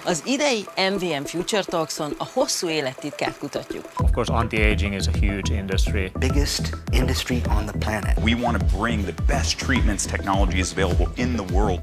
Az idei MVM Future Talkson a hosszú élet titkát kutatjuk. Of course, anti-aging is a huge industry. Biggest industry on the planet. We want to bring the best treatments technologies available in the world.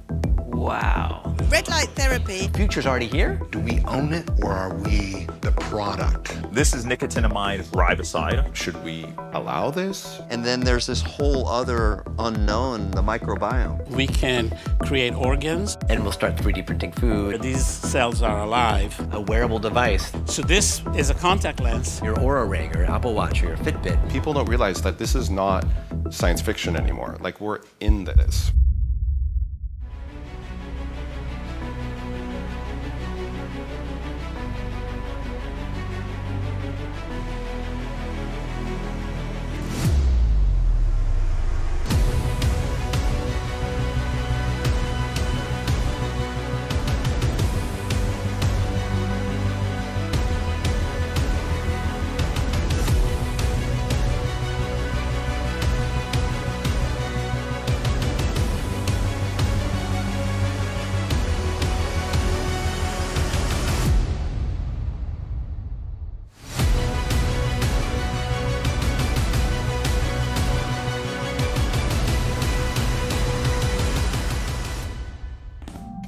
Wow. Red light therapy. The future's already here. Do we own it or are we the product? This is nicotinamide riboside. Should we allow this? And then there's this whole other unknown, the microbiome. We can create organs. And we'll start 3D printing food. These cells are alive. A wearable device. So this is a contact lens. Your Oura Ring, or Apple Watch, or your Fitbit. People don't realize that this is not science fiction anymore. Like, we're in this.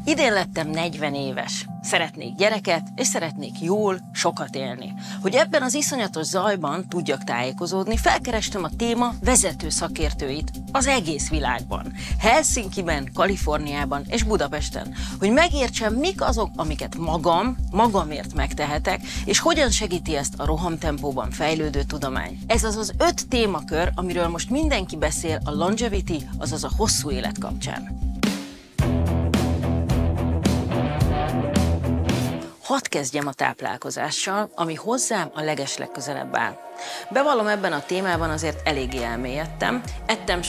Idén lettem 40 éves. Szeretnék gyereket, és szeretnék jól, sokat élni. Hogy ebben az iszonyatos zajban tudjak tájékozódni, felkerestem a téma vezető szakértőit az egész világban. Helsinkiben, Kaliforniában és Budapesten. Hogy megértsem, mik azok, amiket magamért megtehetek, és hogyan segíti ezt a rohamtempóban fejlődő tudomány. Ez az 5 témakör, amiről most mindenki beszél a longevity, azaz a hosszú élet kapcsán. Hadd kezdjem a táplálkozással, ami hozzám a legeslegközelebb áll. Bevallom, ebben a témában azért eléggé elmélyedtem, ettem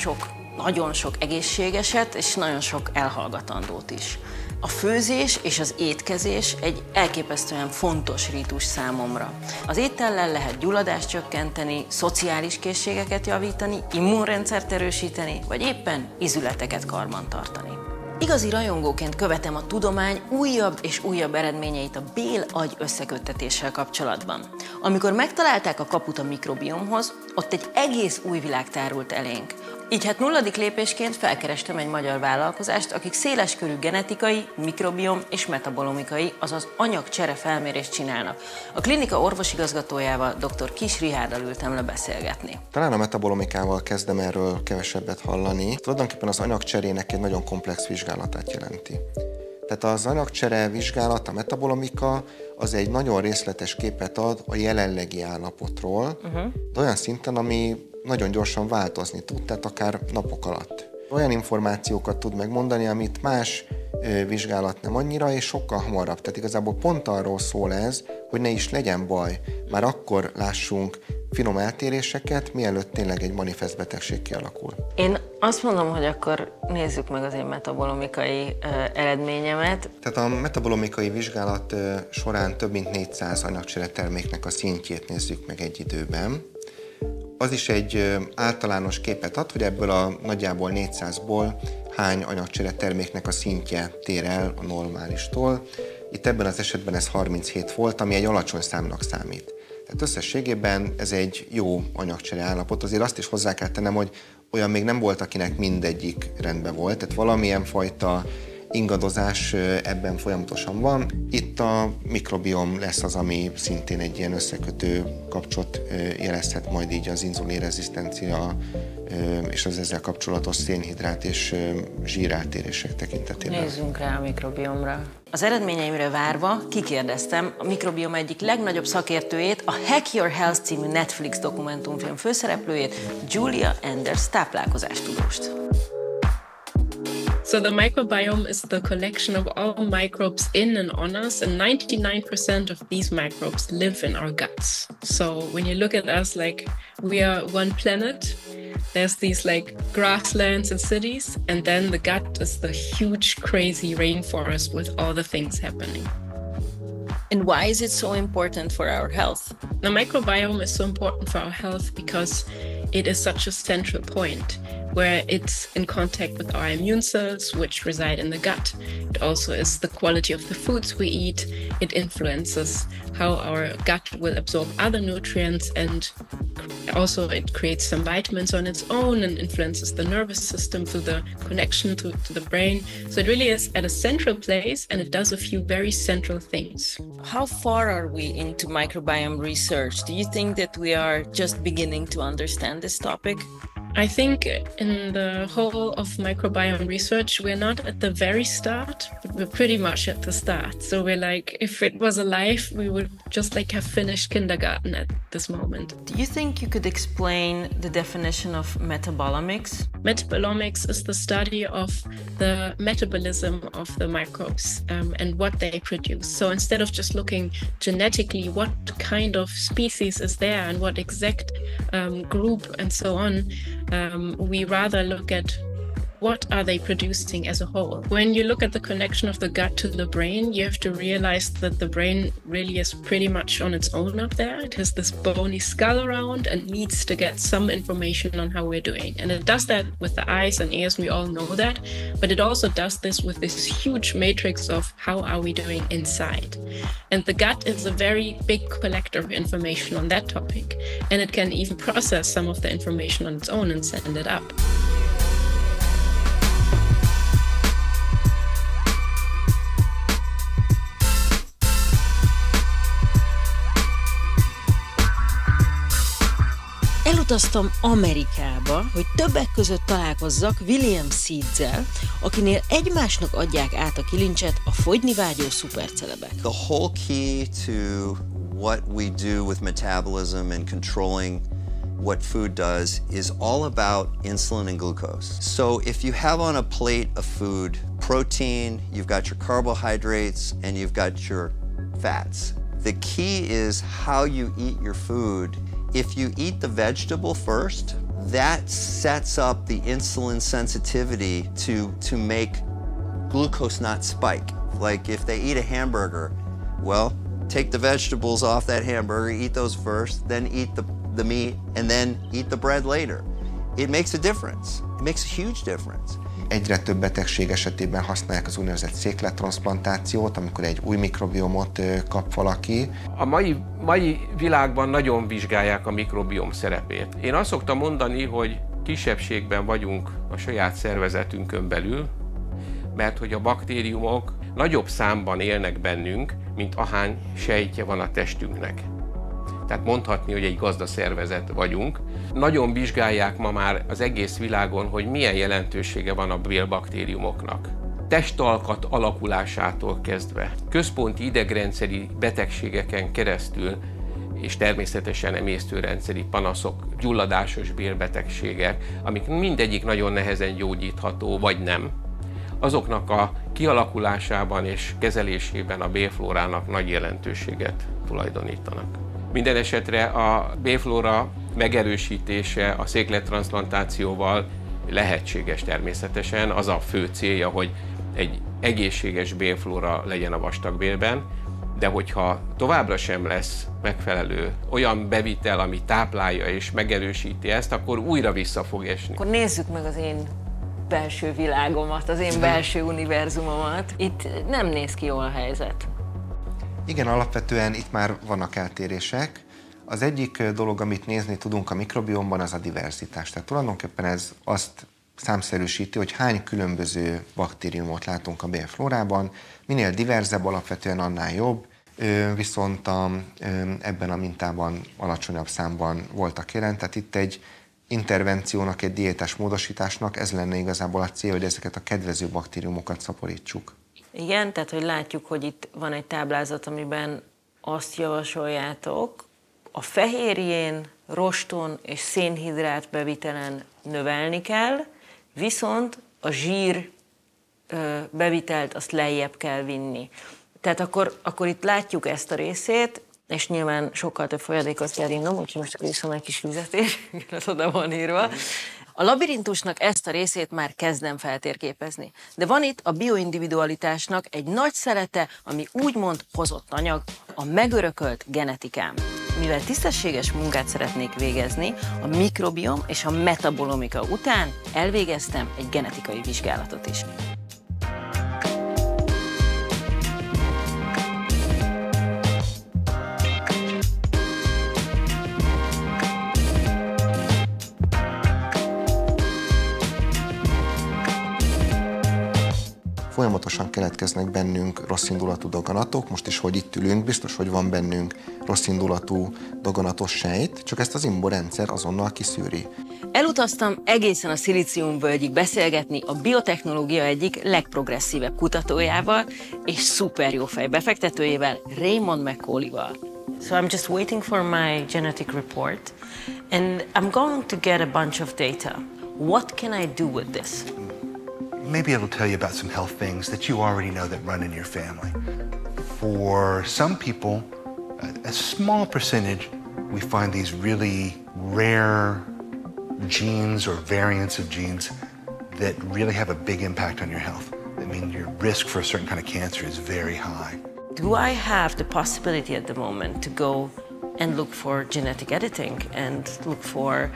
nagyon sok egészségeset, és nagyon sok elhallgatandót is. A főzés és az étkezés egy elképesztően fontos rítus számomra. Az étellel lehet gyulladást csökkenteni, szociális készségeket javítani, immunrendszert erősíteni, vagy éppen ízületeket karbantartani. Igazi rajongóként követem a tudomány újabb és újabb eredményeit a bél-agy összeköttetéssel kapcsolatban. Amikor megtalálták a kaput a mikrobiomhoz, ott egy egész új világ tárult elénk. Így hát 0. lépésként felkerestem egy magyar vállalkozást, akik széleskörű genetikai, mikrobiom és metabolomikai, azaz anyagcsere felmérést csinálnak. A klinika orvosigazgatójával, dr. Kis Rihárdal ültem le beszélgetni. Talán a metabolomikával kezdem erről kevesebbet hallani. Tulajdonképpen az anyagcserének egy nagyon komplex vizsgálatát jelenti. Tehát az anyagcsere vizsgálat, a metabolomika, az egy nagyon részletes képet ad a jelenlegi állapotról, de olyan szinten, ami nagyon gyorsan változni tud, tehát akár napok alatt. Olyan információkat tud megmondani, amit más vizsgálat nem annyira, és sokkal hamarabb. Tehát igazából pont arról szól ez, hogy ne is legyen baj. Már akkor lássunk finom eltéréseket, mielőtt tényleg egy manifest betegség kialakul. Én azt mondom, hogy akkor nézzük meg az én metabolomikai eredményemet. Tehát a metabolomikai vizsgálat során több mint 400 anyagcsere terméknek a szintjét nézzük meg egy időben. Az is egy általános képet ad, hogy ebből a nagyjából 400-ból hány anyagcsere terméknek a szintje tér el a normálistól. Itt ebben az esetben ez 37 volt, ami egy alacsony számnak számít. Tehát összességében ez egy jó anyagcsere állapot. Azért azt is hozzá kell tennem, hogy olyan még nem volt, akinek mindegyik rendben volt, tehát valamilyen fajta ingadozás ebben folyamatosan van. Itt a mikrobiom lesz az, ami szintén egy ilyen összekötő kapcsot jelezhet majd így az inzulinrezisztencia és az ezzel kapcsolatos szénhidrát és zsíreltérések tekintetében. Nézzünk rá a mikrobiomra. Az eredményeimre várva kikérdeztem a mikrobiom egyik legnagyobb szakértőjét, a Hack Your Health című Netflix dokumentumfilm főszereplőjét, Julia Enders táplálkozástudóst. So the microbiome is the collection of all microbes in and on us, and 99% of these microbes live in our guts. So when you look at us, like, we are one planet, there's these like grasslands and cities, and then the gut is the huge, crazy rainforest with all the things happening. And why is it so important for our health? The microbiome is so important for our health because it is such a central point where it's in contact with our immune cells, which reside in the gut. It also is the quality of the foods we eat. It influences how our gut will absorb other nutrients, and also it creates some vitamins on its own and influences the nervous system through the connection to the brain. So it really is at a central place, and it does a few very central things. How far are we into microbiome research? Do you think that we are just beginning to understand this topic? I think in the whole of microbiome research, we're not at the very start, but we're pretty much at the start. So we're like, if it was alive, we would just like have finished kindergarten at this moment. Do you think you could explain the definition of metabolomics? Metabolomics is the study of the metabolism of the microbes and what they produce. So instead of just looking genetically what kind of species is there and what exact group and so on, we rather look at what are they producing as a whole. When you look at the connection of the gut to the brain, you have to realize that the brain really is pretty much on its own up there. It has this bony skull around and needs to get some information on how we're doing. And it does that with the eyes and ears, we all know that, but it also does this with this huge matrix of how are we doing inside. And the gut is a very big collector of information on that topic, and it can even process some of the information on its own and send it up. Elutaztam Amerikába, hogy többek között találkozzak William Seedsel, akinél egymásnak adják át a kilincset a fogyni vágyó szupercelebek. The whole key to what we do with metabolism and controlling what food does is all about insulin and glucose. So if you have on a plate of food protein, you've got your carbohydrates, and you've got your fats. The key is how you eat your food. If you eat the vegetable first, that sets up the insulin sensitivity to make glucose not spike. Like if they eat a hamburger, well, take the vegetables off that hamburger, eat those first, then eat the meat, and then eat the bread later. It makes a difference. It makes a huge difference. Egyre több betegség esetében használják az úgynevezett széklettranszplantációt, amikor egy új mikrobiomot kap valaki. A mai világban nagyon vizsgálják a mikrobiom szerepét. Én azt szoktam mondani, hogy kisebbségben vagyunk a saját szervezetünkön belül, mert hogy a baktériumok nagyobb számban élnek bennünk, mint ahány sejtje van a testünknek. Tehát mondhatni, hogy egy gazdaszervezet vagyunk. Nagyon vizsgálják ma már az egész világon, hogy milyen jelentősége van a bélbaktériumoknak. Testalkat alakulásától kezdve, központi idegrendszeri betegségeken keresztül, és természetesen emésztőrendszeri panaszok, gyulladásos bélbetegségek, amik mindegyik nagyon nehezen gyógyítható, vagy nem. Azoknak a kialakulásában és kezelésében a bélflórának nagy jelentőséget tulajdonítanak. Minden esetre a bélflóra megerősítése a széklettranszplantációval lehetséges természetesen. Az a fő célja, hogy egy egészséges bélflóra legyen a vastagbélben, de hogyha továbbra sem lesz megfelelő olyan bevitel, ami táplálja és megerősíti ezt, akkor újra vissza fog esni. Akkor nézzük meg az én belső világomat, az én belső univerzumomat. Itt nem néz ki jól a helyzet. Igen, alapvetően itt már vannak eltérések. Az egyik dolog, amit nézni tudunk a mikrobiomban, az a diverzitás. Tehát tulajdonképpen ez azt számszerűsíti, hogy hány különböző baktériumot látunk a bélflórában. Minél diverzebb alapvetően, annál jobb, viszont ebben a mintában alacsonyabb számban voltak jelen. Tehát itt egy intervenciónak, egy diétás módosításnak ez lenne igazából a cél, hogy ezeket a kedvező baktériumokat szaporítsuk. Igen, tehát hogy látjuk, hogy itt van egy táblázat, amiben azt javasoljátok, a fehérjén, roston és szénhidrát bevitelen növelni kell, viszont a zsír bevitelt azt lejjebb kell vinni. Tehát akkor itt látjuk ezt a részét, és nyilván sokkal több folyadékot kell innom, úgyhogy most akkor iszom egy kis vizet is, ez oda van írva. A labirintusnak ezt a részét már kezdem feltérképezni. De van itt a bioindividualitásnak egy nagy szelete, ami úgymond hozott anyag. a megörökölt genetikám. Mivel tisztességes munkát szeretnék végezni, a mikrobiom és a metabolomika után elvégeztem egy genetikai vizsgálatot is. Folyamatosan keletkeznek bennünk rosszindulatú daganatok, most is, hogy itt ülünk, biztos, hogy van bennünk rosszindulatú daganatos sejt, csak ezt az immunrendszer azonnal kiszűri. Elutaztam egészen a szilíciumvölgyig beszélgetni a biotechnológia egyik legprogresszívebb kutatójával és szuper jó fej befektetőjével, Raymond McCauley-val. So I'm just waiting for my genetic report and I'm going to get a bunch of data. What can I do with this? Maybe it'll tell you about some health things that you already know that run in your family. For some people, a small percentage, we find these really rare genes or variants of genes that really have a big impact on your health. I mean, your risk for a certain kind of cancer is very high. Do I have the possibility at the moment to go and look for genetic editing and look for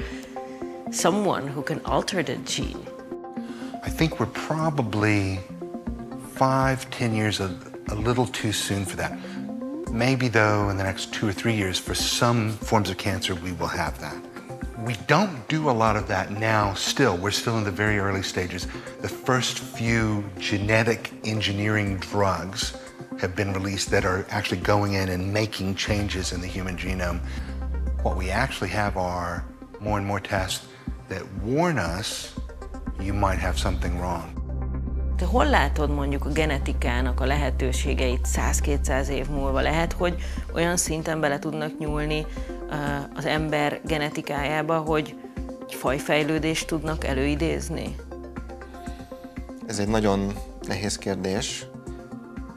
someone who can alter the gene? I think we're probably 5-10 years a little too soon for that. Maybe, though, in the next 2 or 3 years, for some forms of cancer, we will have that. We don't do a lot of that now still. We're still in the very early stages. The first few genetic engineering drugs have been released that are actually going in and making changes in the human genome. What we actually have are more and more tests that warn us you might have something wrong. Te hol látod mondjuk a genetikának a lehetőségeit 100-200 év múlva? Lehet, hogy olyan szinten bele tudnak nyúlni az ember genetikájába, hogy fajfejlődést tudnak előidézni? Ez egy nagyon nehéz kérdés.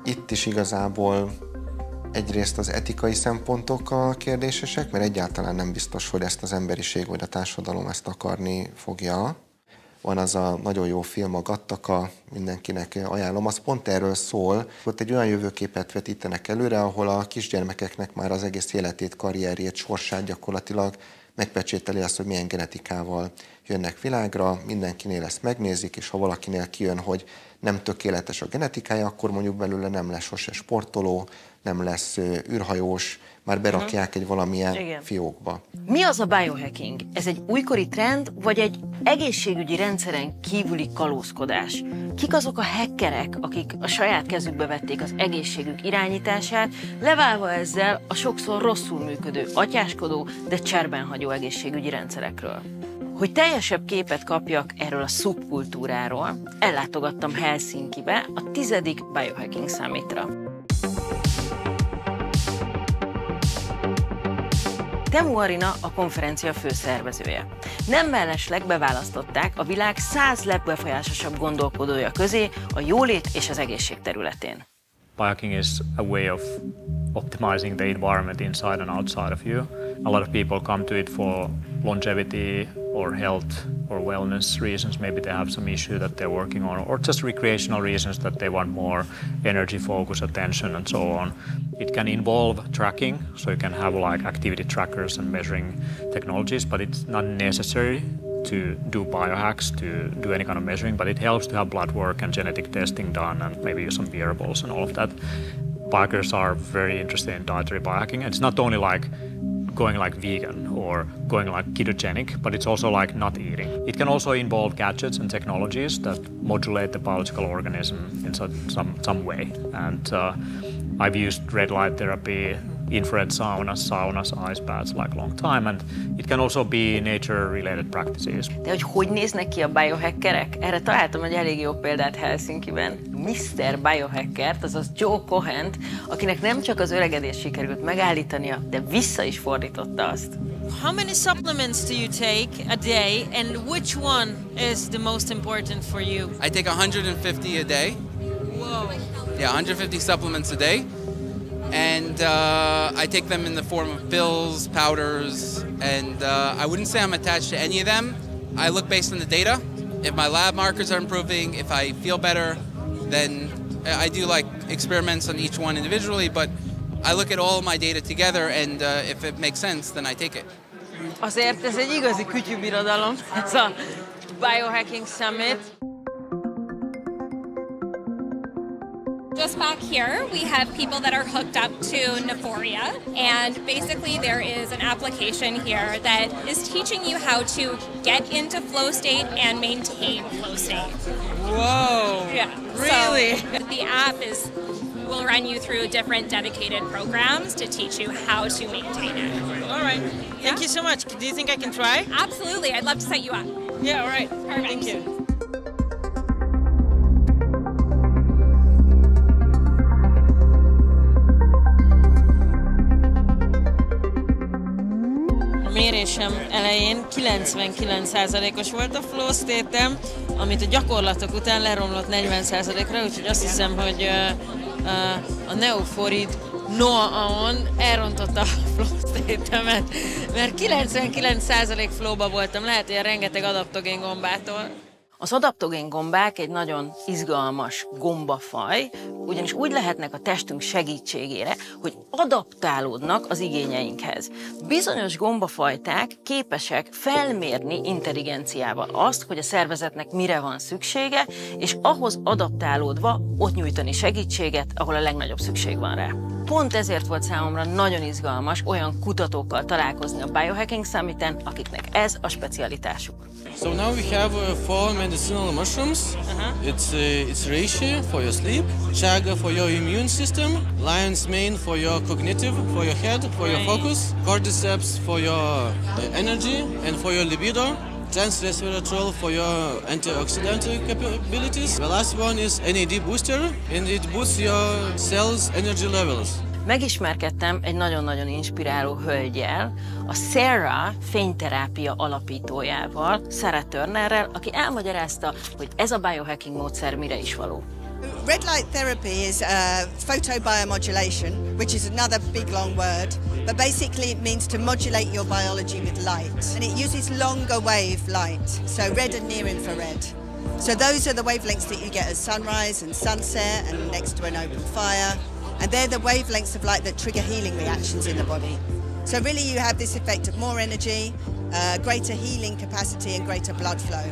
Itt is igazából egyrészt az etikai szempontok a kérdésesek, mert egyáltalán nem biztos, hogy ezt az emberiség vagy a társadalom ezt akarni fogja. Van az a nagyon jó film, a Gattaka, mindenkinek ajánlom, az pont erről szól. Ott egy olyan jövőképet vetítenek előre, ahol a kisgyermekeknek már az egész életét, karrierjét, sorsát gyakorlatilag megpecsételi azt, hogy milyen genetikával jönnek világra, mindenkinél ezt megnézik, és ha valakinél kijön, hogy nem tökéletes a genetikája, akkor mondjuk belőle nem lesz sose sportoló, nem lesz űrhajós, már berakják egy valamilyen fiókba. Mi az a biohacking? Ez egy újkori trend, vagy egy egészségügyi rendszeren kívüli kalózkodás? Kik azok a hackerek, akik a saját kezükbe vették az egészségük irányítását, leválva ezzel a sokszor rosszul működő, atyáskodó, de cserben hagyó egészségügyi rendszerekről? Hogy teljesebb képet kapjak erről a szubkultúráról, ellátogattam Helsinkibe a 10. Biohacking Summitra. Teemu Arina a konferencia főszervezője. Nem mellesleg beválasztották a világ 100 legbefolyásosabb gondolkodója közé a jólét és az egészség területén. Biohacking is a way of optimizing the environment inside and outside of you. A lot of people come to it for longevity or health or wellness reasons. Maybe they have some issue that they're working on, or just recreational reasons that they want more energy, focus, attention, and so on. It can involve tracking, so you can have like activity trackers and measuring technologies, but it's not necessary to do biohacks, to do any kind of measuring, but it helps to have blood work and genetic testing done and maybe some wearables and all of that. Biohackers are very interested in dietary biohacking. It's not only like going like vegan or going like ketogenic, but it's also like not eating. It can also involve gadgets and technologies that modulate the biological organism in some way. And I've used red light therapy, infrared saunas, ice baths like long time, and it can also be nature-related practices. De hogy néznek ki a biohackerek? Erre találtam egy elég jó példát Helsinkiben. Mr. Biohackert, azaz Joe Cohent, akinek nem csak az öregedést sikerült megállítania, de vissza is fordította azt. How many supplements do you take a day, and which one is the most important for you? I take 150 a day. Whoa. Yeah, 150 supplements a day. And I take them in the form of pills, powders, and I wouldn't say I'm attached to any of them. I look based on the data. If my lab markers are improving, if I feel better, then I do like experiments on each one individually, but I look at all my data together, and if it makes sense, then I take it. Azért ez egy igazi kütyűbirodalom, ez a Biohacking Summit. Just back here, we have people that are hooked up to Nephoria, and basically there is an application here that is teaching you how to get into flow state and maintain flow state. Whoa! Yeah. Really? So the app will run you through different dedicated programs to teach you how to maintain it. All right. Thank you so much. Do you think I can try? Absolutely. I'd love to set you up. Yeah, all right. Perfect. Thank you. Mérésem elején 99%-os volt a flow state-em, amit a gyakorlatok után leromlott 40%-ra, úgyhogy azt hiszem, hogy a neoforid Noah-on elrontotta a flow state-emet, mert 99% flow-ba voltam, lehet, hogy a rengeteg adaptogén gombától. Az adaptogén gombák egy nagyon izgalmas gombafaj, ugyanis úgy lehetnek a testünk segítségére, hogy adaptálódnak az igényeinkhez. Bizonyos gombafajták képesek felmérni intelligenciával azt, hogy a szervezetnek mire van szüksége, és ahhoz adaptálódva ott nyújtani segítséget, ahol a legnagyobb szükség van rá. Pont ezért volt számomra nagyon izgalmas olyan kutatókkal találkozni a Biohacking Summiten, akiknek ez a specialitásuk. So now we have 4 medicinal mushrooms. It's reishi for your sleep, chaga for your immune system, lion's mane for your cognitive, for your head, for your focus, cordyceps for your energy and for your libido, resveratrol for your antioxidant capabilities. The last one is NAD booster, and it boosts your cells' energy levels. Megismerkedtem egy nagyon-nagyon inspiráló hölgyel, a Sarah fényterápia alapítójával, Sarah Turnerrel, aki elmagyarázta, hogy ez a biohacking módszer mire is való. Red light therapy is photobiomodulation, which is another big long word, but basically it means to modulate your biology with light. And it uses longer wave light, so red and near infrared. So those are the wavelengths that you get at sunrise and sunset and next to an open fire. And they're the wavelengths of light that trigger healing reactions in the body. So really you have this effect of more energy, greater healing capacity and greater blood flow.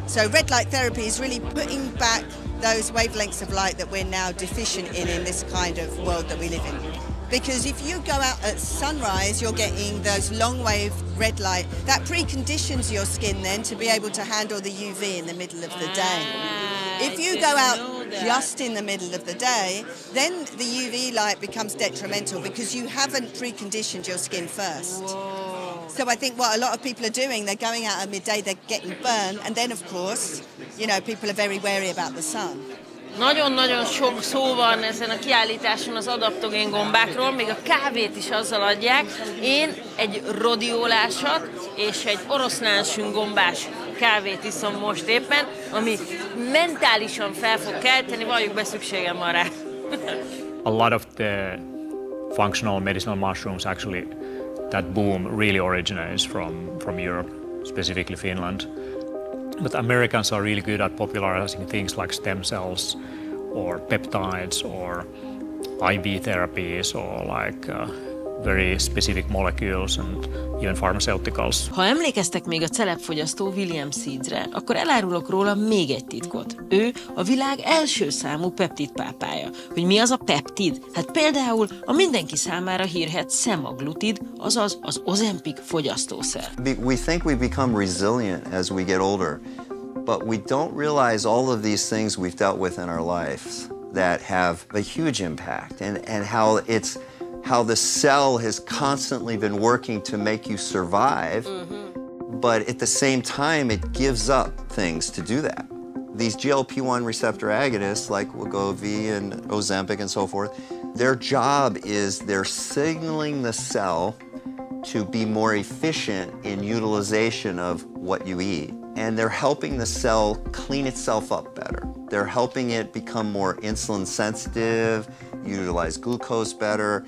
So red light therapy is really putting back those wavelengths of light that we're now deficient in this kind of world that we live in. Because if you go out at sunrise, you're getting those long wave red light. That preconditions your skin then to be able to handle the UV in the middle of the day. If you go out just in the middle of the day, then the UV light becomes detrimental because you haven't preconditioned your skin first. Whoa. So I think what a lot of people are doing, they're going out at midday, they're getting burned, and then of course, you know, people are very wary about the sun. Nagyon-nagyon sok szó van ezen a kiállításon az adaptogén gombákról, még a kávét is azzal adják. Én egy rodiólásat és egy oroszlánsünk gombás kávét iszom most éppen, ami mentálisan fel fog kelteni, valljuk be, szükségem van rá. A lot of the functional medicinal mushrooms actually, that boom really originates from Europe, specifically Finland. But Americans are really good at popularizing things like stem cells or peptides or IV therapies or like very specific molecules and even pharmaceuticals. Ha emlékeztek még a celebfogyasztó William Seedsre, akkor elárulok róla még egy titkot. Ő a világ első számú peptidpápája. Hogy mi az a peptid? Hát például a mindenki számára hírhedt semaglutid, azaz az Ozempic fogyasztószer. We think we become resilient as we get older, but we don't realize all of these things we've dealt with in our lives that have a huge impact, and how the cell has constantly been working to make you survive, but at the same time it gives up things to do that. These GLP-1 receptor agonists like Wegovy and Ozempic and so forth, their job is they're signaling the cell to be more efficient in utilization of what you eat. And they're helping the cell clean itself up better. They're helping it become more insulin sensitive, utilize glucose better.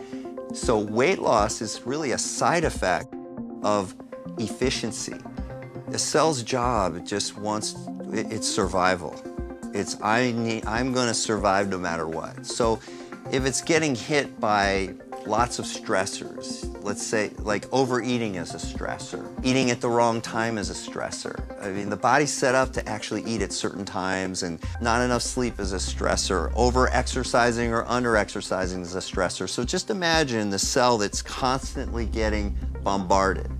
So weight loss is really a side effect of efficiency. The cell's job just wants, it's survival. I'm gonna survive no matter what. So if it's getting hit by lots of stressors. Let's say like overeating is a stressor. Eating at the wrong time is a stressor. I mean, the body's set up to actually eat at certain times, and not enough sleep is a stressor. Over-exercising or under-exercising is a stressor. So just imagine the cell that's constantly getting bombarded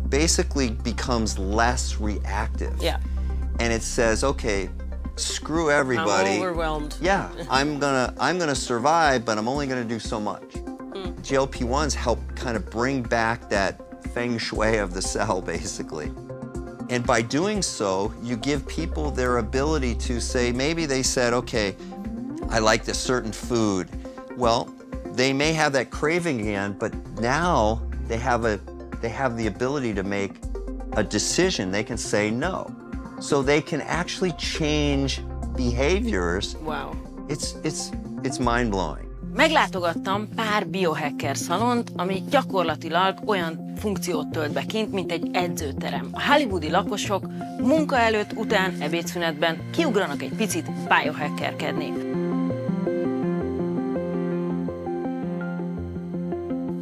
basically becomes less reactive. Yeah. And it says, okay, screw everybody. I'm overwhelmed. Yeah, I'm gonna survive, but I'm only gonna do so much. GLP-1s help kind of bring back that feng shui of the cell, basically. And by doing so, you give people their ability to say, maybe they said, okay, I like this certain food. Well, they may have that craving again, but now they have the ability to make a decision. They can say no. So they can actually change behaviors. Wow. It's mind-blowing. Meglátogattam pár biohacker szalont, ami gyakorlatilag olyan funkciót tölt be kint, mint egy edzőterem. A hollywoodi lakosok munka előtt, után, ebédszünetben kiugranak egy picit biohackerkedni.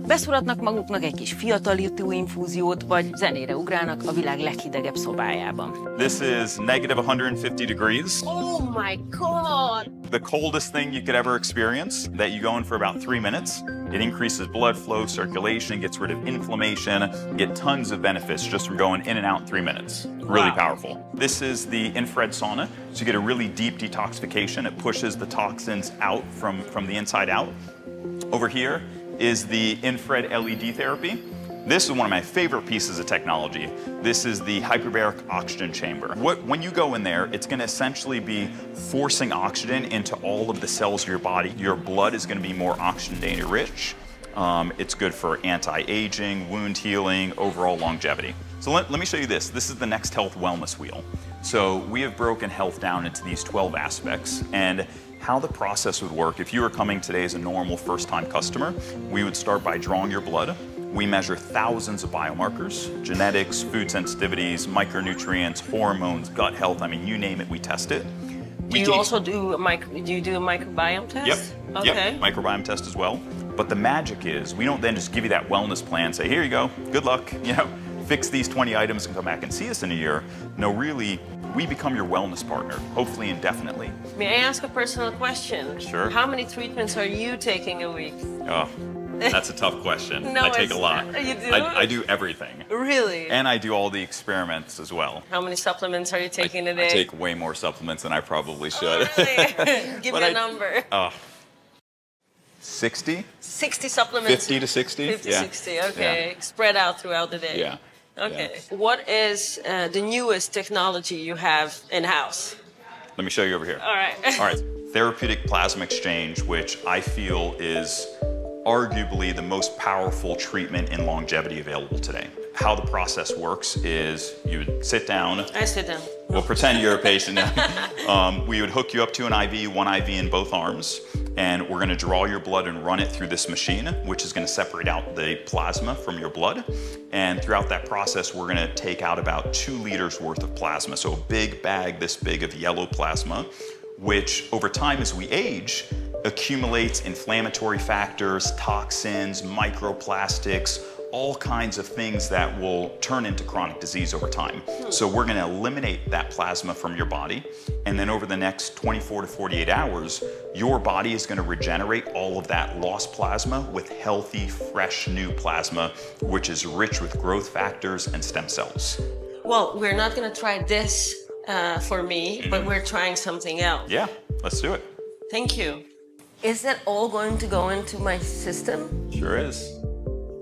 Beszúratnak maguknak egy kis fiatalító infúziót, vagy zenére ugrálnak a világ leghidegebb szobájában. This is negative 150 degrees. Oh my God! The coldest thing you could ever experience, that you go in for about 3 minutes. It increases blood flow, circulation, gets rid of inflammation, you get tons of benefits just from going in and out in 3 minutes. Really powerful. This is the infrared sauna, so you get a really deep detoxification. It pushes the toxins out from the inside out. Over here is the infrared LED therapy. This is one of my favorite pieces of technology. This is the hyperbaric oxygen chamber. When you go in there, it's going to essentially be forcing oxygen into all of the cells of your body. Your blood is going to be more oxygen data rich. It's good for anti-aging, wound healing, overall longevity. So let me show you this. This is the Next Health Wellness Wheel. So we have broken health down into these 12 aspects, and how the process would work, if you were coming today as a normal first-time customer, we would start by drawing your blood. We measure thousands of biomarkers, genetics, food sensitivities, micronutrients, hormones, gut health, I mean, you name it, we test it. Do you also do a microbiome test? Yep, okay. Yep, microbiome test as well. But the magic is, we don't then just give you that wellness plan, say, here you go, good luck, you know, fix these 20 items and come back and see us in a year. No, really, we become your wellness partner, hopefully indefinitely. May I ask a personal question? Sure. How many treatments are you taking a week? Oh, that's a tough question. No, I take a lot. You do? I do everything. Really? And I do all the experiments as well. How many supplements are you taking a day? I take way more supplements than I probably should. Oh, really? Give me a number. 60? 60 supplements? 50 to 60? 50, yeah. 60, okay. Yeah. Spread out throughout the day. Yeah. Okay. Yeah. What is the newest technology you have in-house? Let me show you over here. All right. All right. Therapeutic plasma exchange, which I feel is arguably the most powerful treatment in longevity available today. How the process works is you would sit down. I sit down. We'll pretend you're a patient now. We would hook you up to an IV, one IV in both arms, and we're going to draw your blood and run it through this machine, which is going to separate out the plasma from your blood. And throughout that process, we're going to take out about 2 liters worth of plasma. So a big bag this big of yellow plasma, which over time as we age, accumulates inflammatory factors, toxins, microplastics, all kinds of things that will turn into chronic disease over time. So we're going to eliminate that plasma from your body, and then over the next 24 to 48 hours, your body is going to regenerate all of that lost plasma with healthy, fresh, new plasma, which is rich with growth factors and stem cells. Well, we're not going to try this for me, but we're trying something else. Yeah, let's do it. Thank you. Is that all going to go into my system? Sure is.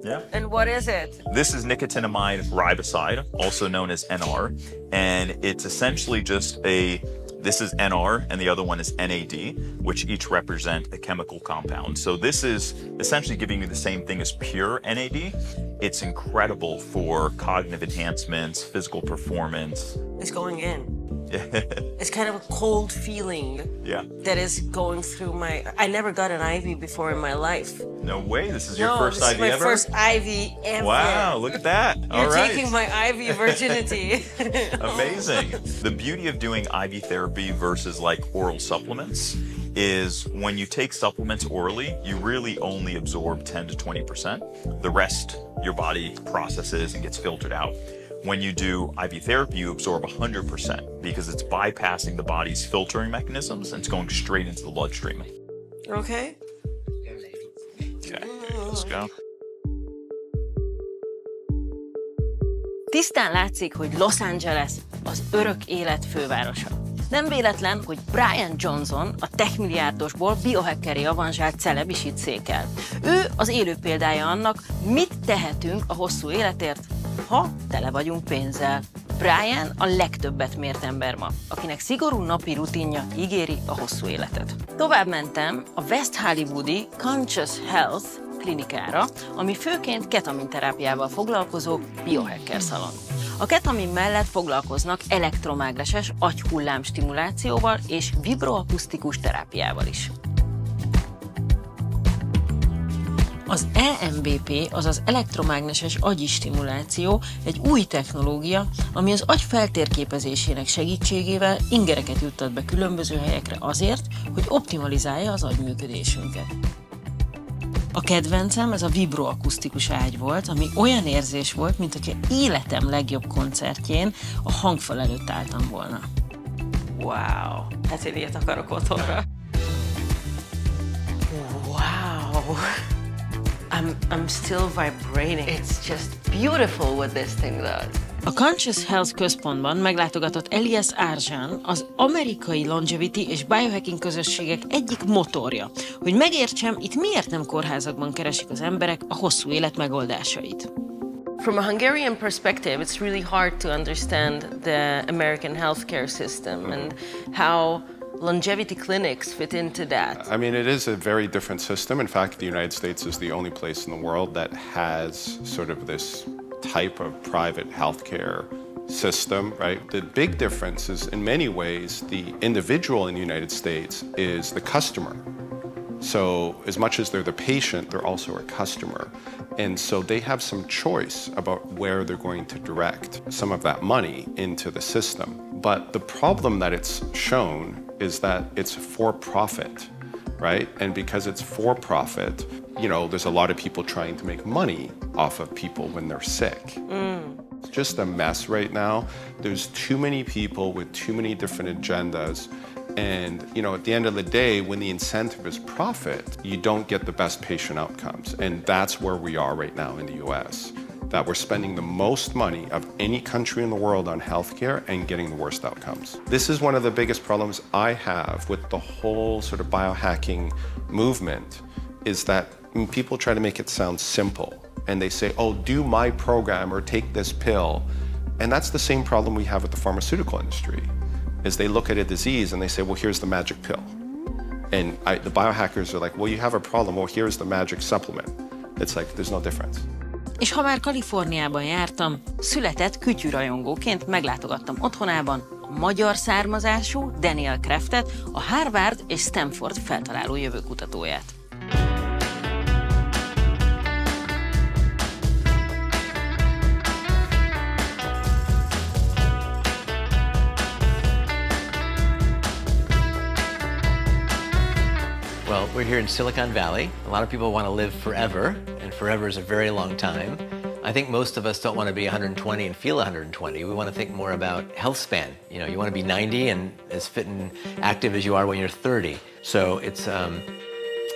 Yeah. And what is it? This is nicotinamide riboside, also known as NR, and it's essentially just this is NR and the other one is NAD, which each represent a chemical compound. So this is essentially giving you the same thing as pure NAD. It's incredible for cognitive enhancements, physical performance. It's going in. It's kind of a cold feeling that is going through my... I never got an IV before in my life. No way, this is your first IV ever? No, this is my first IV ever. Wow, look at that. You're taking my IV virginity. Amazing. The beauty of doing IV therapy versus like oral supplements is when you take supplements orally, you really only absorb 10 to 20%. The rest, your body processes and gets filtered out. When you do IV therapy, you absorb 100% because it's bypassing the body's filtering mechanisms and it's going straight into the bloodstream. Okay. Okay, let's go. Tisztán látszik, hogy Los Angeles az örök élet fővárosa. Nem véletlen, hogy Brian Johnson, a techmilliárdosból biohackeré avanzsált celeb is itt székel. Ő az élő példája annak, mit tehetünk a hosszú életért, ha tele vagyunk pénzzel. Brian a legtöbbet mért ember ma, akinek szigorú napi rutinja ígéri a hosszú életet. Tovább mentem a West Hollywoodi Conscious Health klinikára, ami főként ketaminterápiával foglalkozó biohacker szalon. A ketamin mellett foglalkoznak elektromágneses agyhullám stimulációval és vibroakusztikus terápiával is. Az EMBP, azaz elektromágneses agyi stimuláció egy új technológia, ami az agy feltérképezésének segítségével ingereket juttat be különböző helyekre azért, hogy optimalizálja az agyműködésünket. A kedvencem ez a vibroakusztikus ágy volt, ami olyan érzés volt, mint hogyha életem legjobb koncertjén a hangfal előtt álltam volna. Wow! Hát én ilyet akarok otthonra. Wow! I'm still vibrating. It's just beautiful what this thing does. A Conscious Health központban meglátogatott Elias Arjan, az amerikai longevity és biohacking közösségek egyik motorja, hogy megértsem, itt miért nem kórházakban keresik az emberek a hosszú élet megoldásait. From a Hungarian perspective, it's really hard to understand the American healthcare system and how longevity clinics fit into that. I mean, it is a very different system. In fact, the United States is the only place in the world that has sort of this type of private healthcare system, right? The big difference is, in many ways, the individual in the United States is the customer. So as much as they're the patient, they're also a customer. And so they have some choice about where they're going to direct some of that money into the system. But the problem that it's shown is that it's for profit, right? And because it's for profit, you know, there's a lot of people trying to make money off of people when they're sick. It's just a mess right now. There's too many people with too many different agendas. And, you know, at the end of the day, when the incentive is profit, you don't get the best patient outcomes. And that's where we are right now in the US. That we're spending the most money of any country in the world on healthcare and getting the worst outcomes. This is one of the biggest problems I have with the whole sort of biohacking movement, is that people try to make it sound simple. And they say, oh, do my program or take this pill. And that's the same problem we have with the pharmaceutical industry, is they look at a disease and they say, well, here's the magic pill. And the biohackers are like, well, you have a problem, well, here's the magic supplement. It's like, there's no difference. És ha már Kaliforniában jártam, született kütyűrajongóként meglátogattam otthonában a magyar származású Daniel Kraftet, a Harvard és Stanford feltaláló jövőkutatóját. Well, we're here in Silicon Valley. A lot of people want to live forever, and forever is a very long time. I think most of us don't want to be 120 and feel 120. We want to think more about health span. You know, you want to be 90 and as fit and active as you are when you're 30. So it's a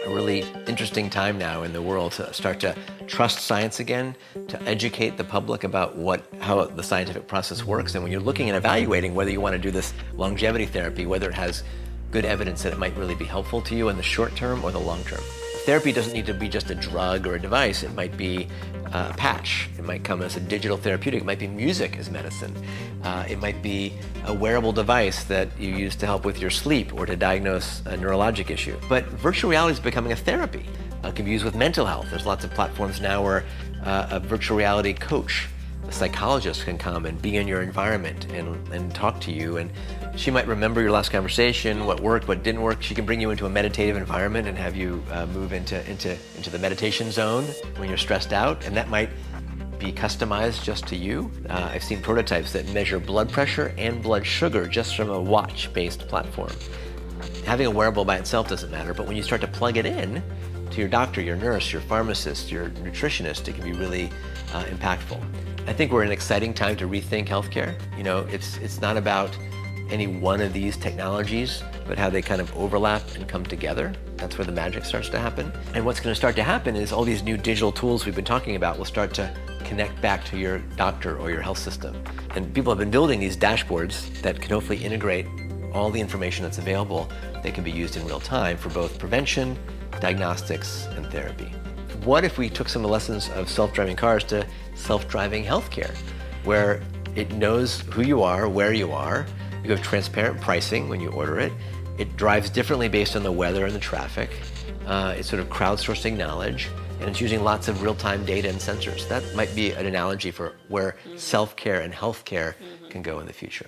really interesting time now in the world to start to trust science again, to educate the public about how the scientific process works. And when you're looking and evaluating whether you want to do this longevity therapy, whether it has good evidence that it might really be helpful to you in the short term or the long term. Therapy doesn't need to be just a drug or a device. It might be a patch. It might come as a digital therapeutic. It might be music as medicine. It might be a wearable device that you use to help with your sleep or to diagnose a neurologic issue. But virtual reality is becoming a therapy. It can be used with mental health. There's lots of platforms now where a virtual reality coach, a psychologist, can come and be in your environment and talk to you. And she might remember your last conversation, what worked, what didn't work. She can bring you into a meditative environment and have you move into the meditation zone when you're stressed out, and that might be customized just to you. I've seen prototypes that measure blood pressure and blood sugar just from a watch-based platform. Having a wearable by itself doesn't matter, but when you start to plug it in to your doctor, your nurse, your pharmacist, your nutritionist, it can be really impactful. I think we're in an exciting time to rethink healthcare. You know, it's not about any one of these technologies, but how they kind of overlap and come together. That's where the magic starts to happen. And what's going to start to happen is all these new digital tools we've been talking about will start to connect back to your doctor or your health system. And people have been building these dashboards that can hopefully integrate all the information that's available that can be used in real time for both prevention, diagnostics, and therapy. What if we took some of the lessons of self-driving cars to self-driving healthcare, where it knows who you are, where you are, you have transparent pricing when you order it, it drives differently based on the weather and the traffic, it's sort of crowdsourcing knowledge, and it's using lots of real-time data and sensors. That might be an analogy for where self-care and healthcare can go in the future.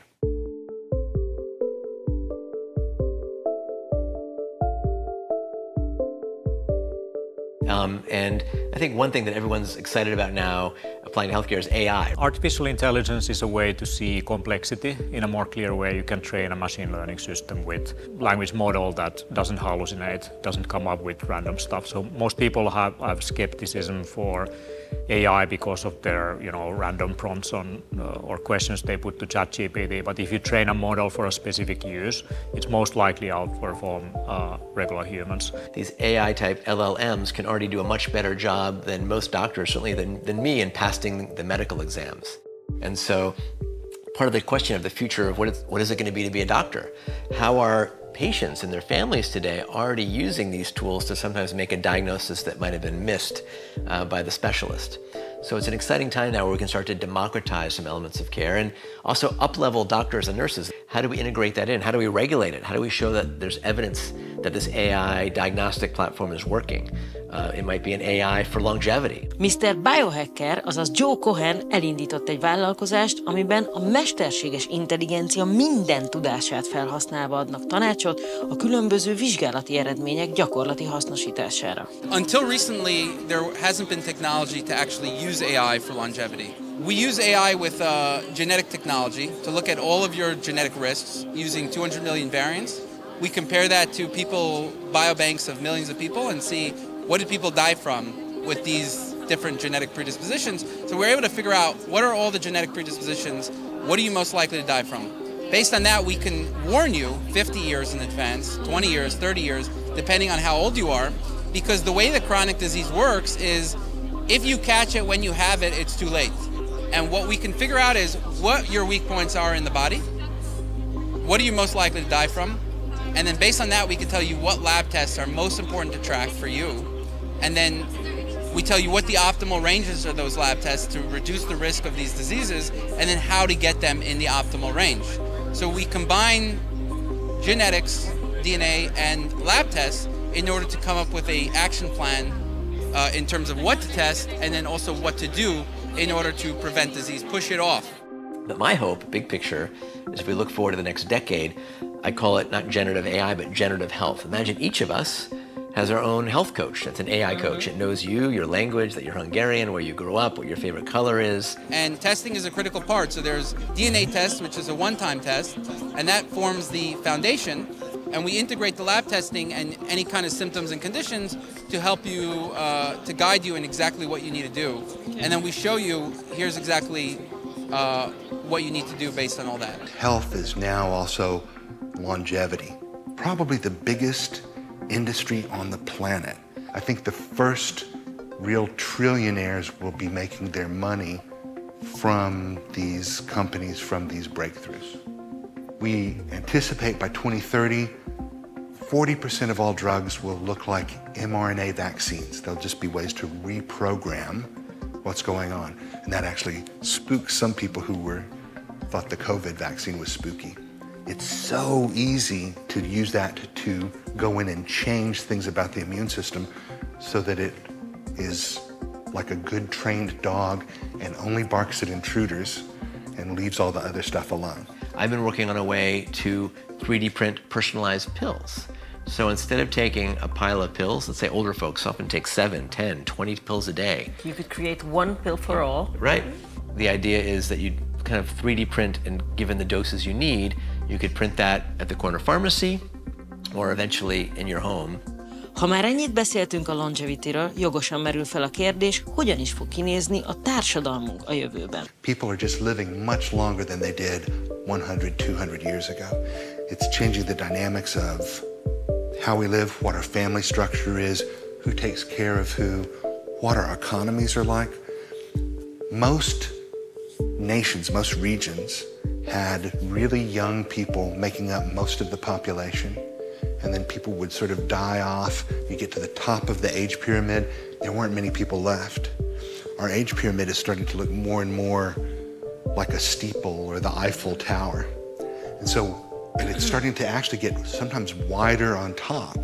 And I think one thing that everyone's excited about now applying to healthcare is AI. Artificial intelligence is a way to see complexity in a more clear way. You can train a machine learning system with language model that doesn't hallucinate, doesn't come up with random stuff. So most people have skepticism for AI because of their, random prompts on or questions they put to ChatGPT. But if you train a model for a specific use, it's most likely outperform regular humans. These AI-type LLMs can already do a much better job than most doctors, certainly than me, in passing the medical exams. And so part of the question of the future of what is it going to be a doctor? How are patients and their families today already using these tools to sometimes make a diagnosis that might have been missed by the specialist? So it's an exciting time now where we can start to democratize some elements of care and also up-level doctors and nurses. How do we integrate that in? How do we regulate it? How do we show that there's evidence that this AI diagnostic platform is working? It might be an AI for longevity. Mr. Biohacker, azaz Joe Cohen elindított egy vállalkozást, amiben a mesterséges intelligencia minden tudását felhasználva adnak tanácsot a különböző vizsgálati eredmények gyakorlati hasznosítására. Until recently, there hasn't been technology to actually use AI for longevity. We use AI with genetic technology to look at all of your genetic risks using 200 million variants. We compare that to biobanks of millions of people and see what did people die from with these different genetic predispositions. So we're able to figure out what are all the genetic predispositions, what are you most likely to die from. Based on that, we can warn you 50 years in advance, 20 years, 30 years, depending on how old you are, because the way that chronic disease works is if you catch it when you have it, it's too late. And what we can figure out is what your weak points are in the body, what are you most likely to die from, and then based on that, we can tell you what lab tests are most important to track for you. And then we tell you what the optimal ranges are those lab tests to reduce the risk of these diseases, and then how to get them in the optimal range. So we combine genetics, DNA, and lab tests in order to come up with an action plan in terms of what to test, and then also what to do in order to prevent disease, push it off. But my hope, big picture, is if we look forward to the next decade, I call it not generative AI, but generative health. Imagine each of us has our own health coach. That's an AI coach. It knows you, your language, that you're Hungarian, where you grew up, what your favorite color is. And testing is a critical part. So there's DNA test, which is a one-time test, and that forms the foundation. And we integrate the lab testing and any kind of symptoms and conditions to help you, to guide you in exactly what you need to do. And then we show you, here's exactly what you need to do based on all that. Health is now also longevity. Probably the biggest industry on the planet. I think the first real trillionaires will be making their money from these companies, from these breakthroughs. We anticipate by 2030, 40% of all drugs will look like mRNA vaccines. They'll just be ways to reprogram what's going on. And that actually spooks some people who thought the COVID vaccine was spooky. It's so easy to use that to go in and change things about the immune system so that it is like a good trained dog and only barks at intruders and leaves all the other stuff alone. I've been working on a way to 3D print personalized pills. So instead of taking a pile of pills, let's say older folks often take 7, 10, 20 pills a day. You could create one pill for all. Right. The idea is that you kind of 3D print, and given the doses you need, you could print that at the corner pharmacy, or eventually in your home. Ha már ennyit beszéltünk a longevity-ről, jogosan merül fel a kérdés, hogyan is fog kinézni a társadalmunk a jövőben. People are just living much longer than they did 100-200 years ago. It's changing the dynamics of how we live, what our family structure is, who takes care of who, what our economies are like. Most nations, most regions had really young people making up most of the population, and then people would sort of die off. You get to the top of the age pyramid, there weren't many people left. Our age pyramid is starting to look more and more like a steeple or the Eiffel Tower. And it's starting to actually get sometimes wider on top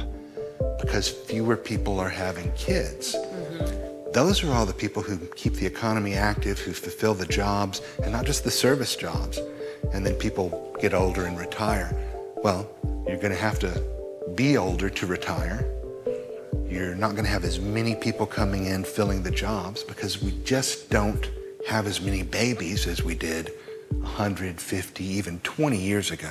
because fewer people are having kids. Those are all the people who keep the economy active, who fulfill the jobs, and not just the service jobs. And then people get older and retire. Well, you're going to have to be older to retire. You're not going to have as many people coming in filling the jobs because we just don't have as many babies as we did 150, even 20 years ago.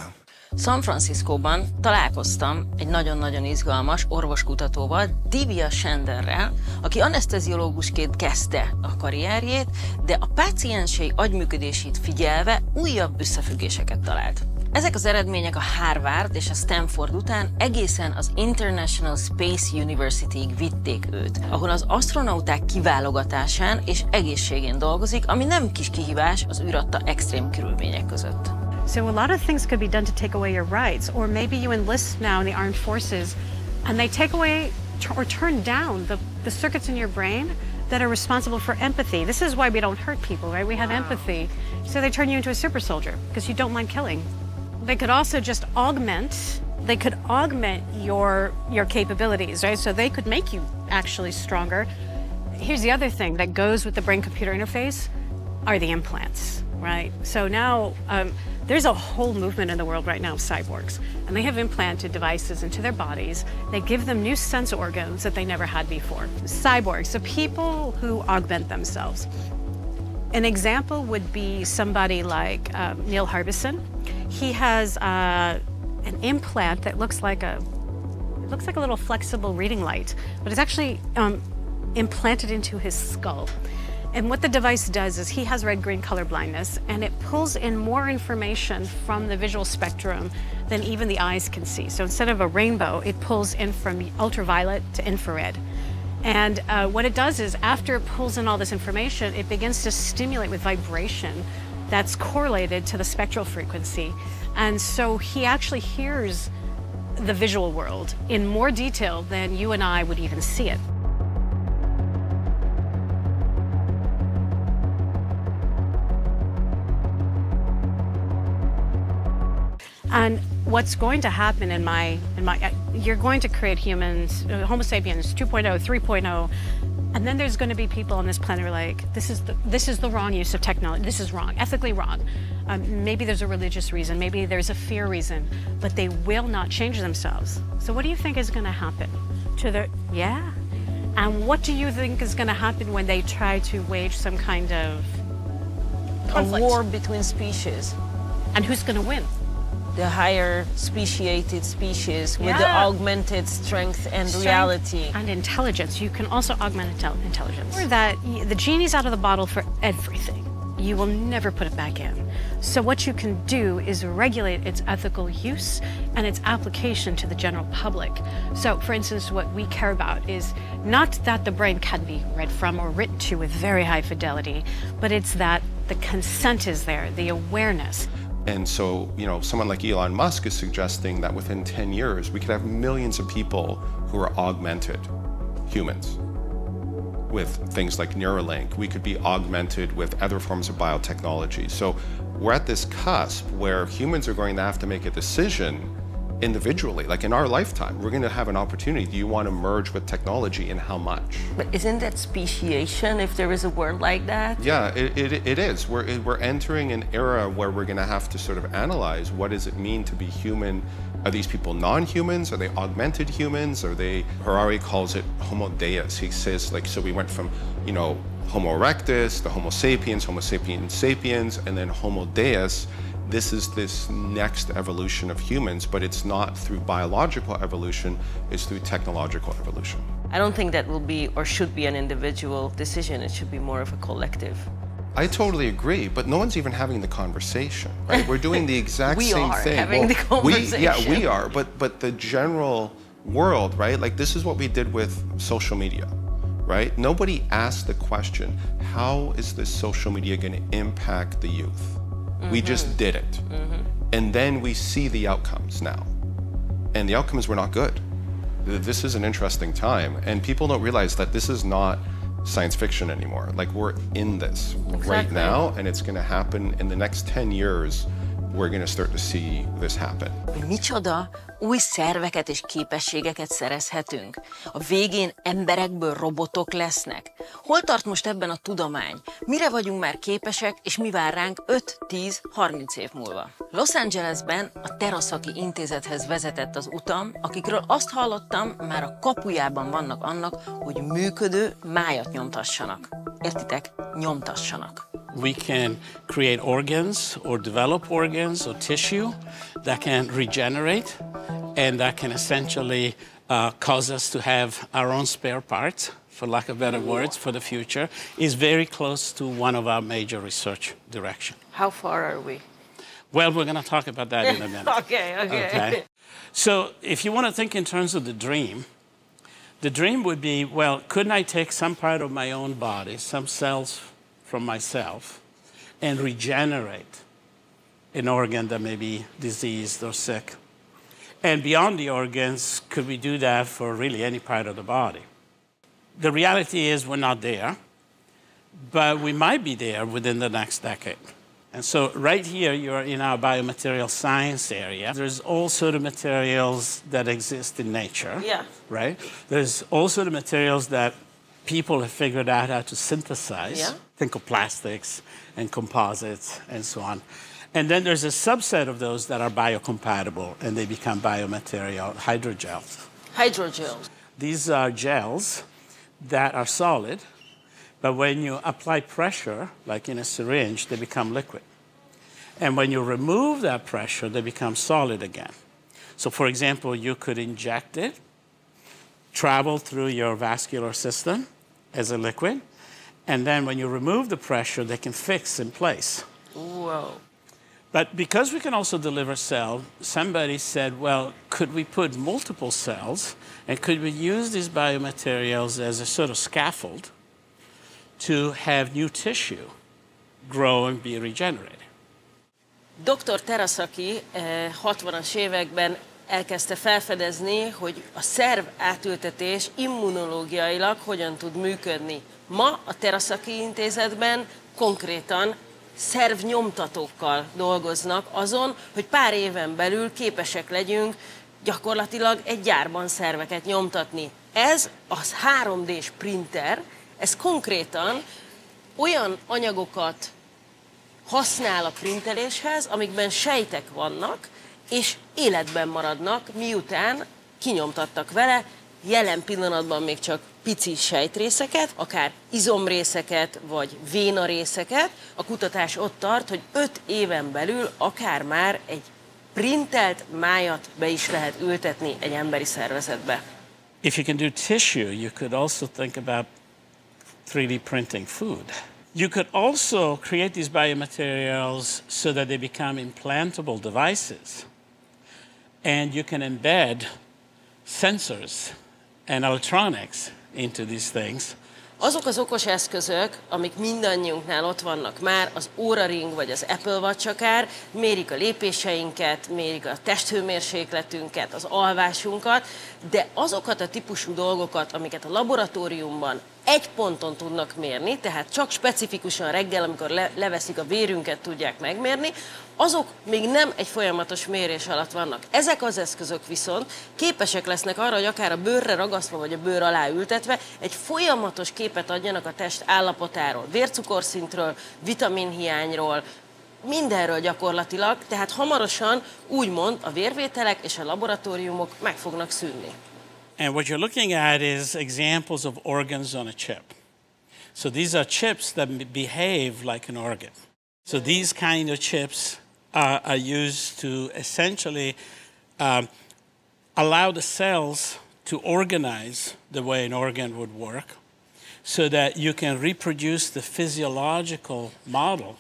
San Franciscóban találkoztam egy nagyon-nagyon izgalmas orvoskutatóval, Divya Shenderrel, aki aneszteziológusként kezdte a karrierjét, de a páciensei agyműködését figyelve újabb összefüggéseket talált. Ezek az eredmények a Harvard és a Stanford után egészen az International Space University-ig vitték őt, ahol az asztronauták kiválogatásán és egészségén dolgozik, ami nem kis kihívás az űradta extrém körülmények között. So a lot of things could be done to take away your rights, or maybe you enlist now in the armed forces and they take away or turn down the circuits in your brain that are responsible for empathy. This is why we don't hurt people, right? We have empathy. So they turn you into a super soldier because you don't mind killing. They could also just augment your capabilities, right? So they could make you actually stronger. Here's the other thing that goes with the brain-computer interface are the implants, right? So now there's a whole movement in the world right now of cyborgs, and they have implanted devices into their bodies. They give them new sense organs that they never had before. Cyborgs, so people who augment themselves. An example would be somebody like Neil Harbison. He has an implant that looks like a little flexible reading light, but it's actually implanted into his skull. And what the device does is he has red-green color blindness, and it pulls in more information from the visual spectrum than even the eyes can see. So instead of a rainbow, it pulls in from ultraviolet to infrared. And what it does is after it pulls in all this information, it begins to stimulate with vibration that's correlated to the spectral frequency. And so he actually hears the visual world in more detail than you and I would even see it. And what's going to happen you're going to create humans, Homo sapiens 2.0, 3.0, and then there's going to be people on this planet who are like, this is the wrong use of technology. This is wrong, ethically wrong. Maybe there's a religious reason, maybe there's a fear reason, but they will not change themselves. So what do you think is going to happen to their, yeah? And what do you think is going to happen when they try to wage some kind of conflict? A war between species. And who's going to win? The higher speciated species with the augmented strength and reality. And intelligence. You can also augment intelligence. Or that the genie's out of the bottle for everything. You will never put it back in. So what you can do is regulate its ethical use and its application to the general public. So for instance, what we care about is not that the brain can be read from or written to with very high fidelity, but it's that the consent is there, the awareness. And so, someone like Elon Musk is suggesting that within 10 years, we could have millions of people who are augmented humans with things like Neuralink. We could be augmented with other forms of biotechnology. So we're at this cusp where humans are going to have to make a decision individually, like in our lifetime. We're going to have an opportunity. Do you want to merge with technology and how much? But isn't that speciation, if there is a word like that? Yeah, it is. We're entering an era where we're going to have to sort of analyze what does it mean to be human. Are these people non-humans? Are they augmented humans? Are they, Harari calls it homo deus. He says, so we went from, Homo erectus, the Homo sapiens sapiens, and then Homo deus. this is this next evolution of humans, but it's not through biological evolution, it's through technological evolution. I don't think that will be or should be an individual decision. It should be more of a collective. I totally agree, but no one's even having the conversation, right? We're doing the exact same thing. We are having the conversation. We are, but the general world, right? Like this is what we did with social media, right? Nobody asked the question, how is this social media going to impact the youth? We just did it. And then we see the outcomes now. And the outcomes were not good. This is an interesting time, and people don't realize that this is not science fiction anymore. Like we're in this right now, and it's going to happen in the next 10 years. We're going to start to see this happen. Micsoda új szerveket és képességeket szerezhetünk? A végén emberekből robotok lesznek? Hol tart most ebben a tudomány? Mire vagyunk már képesek, és mi vár ránk 5, 10, 30 év múlva? Los Angelesben a Terasaki intézethez vezetett az utam, akikről azt hallottam, már a kapujában vannak annak, hogy működő májat nyomtassanak. Értitek? Nyomtassanak. We can create organs or develop organs or tissue that can regenerate and that can essentially cause us to have our own spare parts, for lack of better words, for the future, is very close to one of our major research directions. How far are we? Well, we're going to talk about that in a minute. Okay. So if you want to think in terms of the dream would be, well, couldn't I take some part of my own body, some cells from myself, and regenerate an organ that may be diseased or sick? And beyond the organs, could we do that for really any part of the body? The reality is we're not there, but we might be there within the next decade. And so right here, you're in our biomaterial science area. There's all sort of materials that exist in nature, right? There's all sort of materials that people have figured out how to synthesize. Think of plastics and composites and so on. And then there's a subset of those that are biocompatible and they become biomaterial, hydrogels. Hydrogels. These are gels that are solid, but when you apply pressure, like in a syringe, they become liquid. And when you remove that pressure, they become solid again. So for example, you could inject it, travel through your vascular system as a liquid, and then when you remove the pressure, they can fix in place. Whoa. But because we can also deliver cells, somebody said, well, could we put multiple cells, and could we use these biomaterials as a sort of scaffold to have new tissue grow and be regenerated? Dr. Terasaki 60-as években elkezdte felfedezni, hogy a szerv átültetés immunológiailag hogyan tud működni. Ma a Terasaki intézetben konkrétan szervnyomtatókkal dolgoznak azon, hogy pár éven belül képesek legyünk gyakorlatilag egy gyárban szerveket nyomtatni. Ez az 3D-s printer, ez konkrétan olyan anyagokat használ a printeléshez, amikben sejtek vannak, és életben maradnak, miután kinyomtattak vele, jelen pillanatban még csak pici sejtrészeket, akár izomrészeket, vagy vénarészeket. A kutatás ott tart, hogy 5 éven belül akár már egy printelt májat be is lehet ültetni egy emberi szervezetbe. If you can do tissue, you could also think about 3D printing food. You could also create these biomaterials so that they become implantable devices. And you can embed sensors and electronics into these things. Azok az okos eszközök, amik mindannyiunknál ott vannak már, az Oura Ring vagy az Apple Watch akár, mérik a lépéseinket, mérik a testhőmérsékletünket, az alvásunkat, de azokat a típusú dolgokat, amiket a laboratóriumban egy ponton tudnak mérni, tehát csak specifikusan reggel, amikor leveszik a vérünket, tudják megmérni, azok még nem egy folyamatos mérés alatt vannak. Ezek az eszközök viszont képesek lesznek arra, hogy akár a bőrre ragasztva vagy a bőr alá ültetve egy folyamatos képet adjanak a test állapotáról, vércukorszintről, vitaminhiányról, mindenről gyakorlatilag, tehát hamarosan úgymond a vérvételek és a laboratóriumok meg fognak szűnni. And what you're looking at is examples of organs on a chip. So these are chips that behave like an organ. So these kind of chips are used to essentially allow the cells to organize the way an organ would work so that you can reproduce the physiological model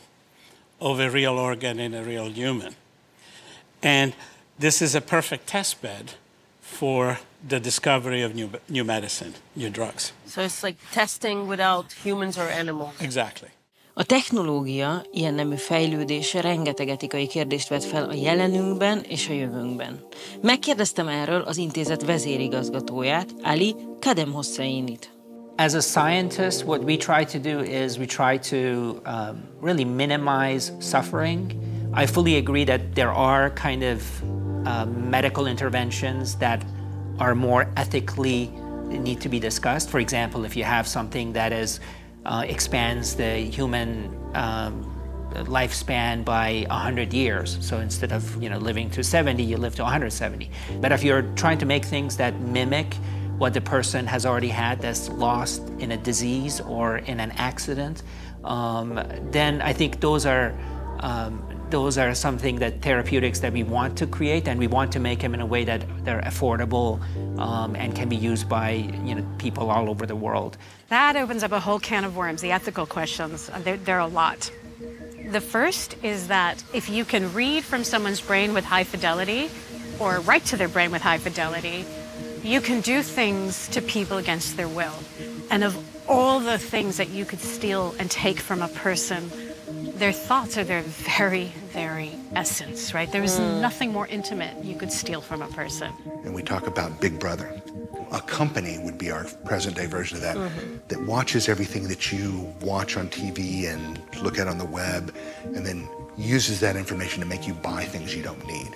of a real organ in a real human. And this is a perfect test bed for the discovery of new medicine, new drugs. So it's like testing without humans or animals. Exactly. A technológia ilyen nemű fejlődése rengeteg etikai kérdést vet fel a jelenünkben és a jövőnkben. Megkérdeztem erről az intézet vezérigazgatóját, Ali Kadem-Hossainit. As a scientist, what we try to do is we try to really minimize suffering. I fully agree that there are kind of medical interventions that are more ethically need to be discussed. For example, if you have something that is expands the human lifespan by 100 years. So instead of living to 70, you live to 170. But if you're trying to make things that mimic what the person has already had that's lost in a disease or in an accident, then I think those are something that therapeutics that we want to create, and we want to make them in a way that they're affordable and can be used by people all over the world. That opens up a whole can of worms, the ethical questions. There are a lot. The first is that if you can read from someone's brain with high fidelity or write to their brain with high fidelity, you can do things to people against their will. And of all the things that you could steal and take from a person, their thoughts are their very, very essence, right? There is nothing more intimate you could steal from a person. And we talk about Big Brother. A company would be our present-day version of that, that watches everything that you watch on TV and look at on the web, and then uses that information to make you buy things you don't need.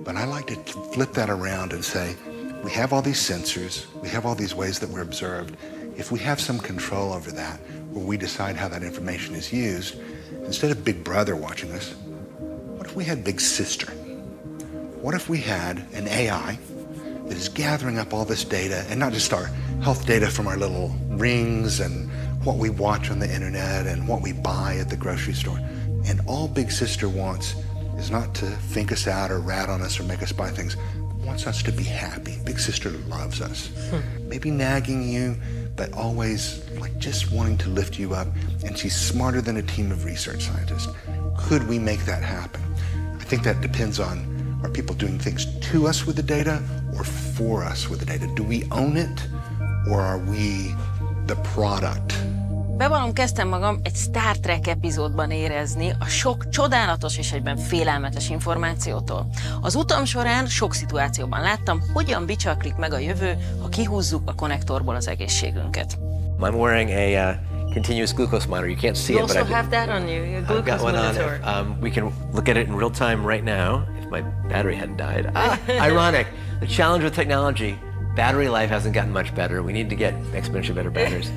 But I like to flip that around and say, we have all these sensors, we have all these ways that we're observed. If we have some control over that, where we decide how that information is used, instead of Big Brother watching us, what if we had Big Sister? What if we had an AI that is gathering up all this data, and not just our health data from our little rings and what we watch on the internet and what we buy at the grocery store. And all Big Sister wants is not to think us out or rat on us or make us buy things, but wants us to be happy. Big Sister loves us. Maybe nagging you, but always like just wanting to lift you up, and she's smarter than a team of research scientists. Could we make that happen? I think that depends on, are people doing things to us with the data or for us with the data? Do we own it, or are we the product? Bevallom, kezdtem magam egy Star Trek epizódban érezni a sok csodálatos és egyben félelmetes információtól. Az utam során sok szituációban láttam, hogyan bicsaklik meg a jövő, ha kihúzzuk a konnektorból az egészségünket. I'm wearing a continuous glucose monitor. You can't see You it, but also have that on you, your glucose I've got one monitor. on. We can look at it in real time right now if my battery hadn't died. Ironic. The challenge with technology, battery life hasn't gotten much better. We need to get exponentially better batteries.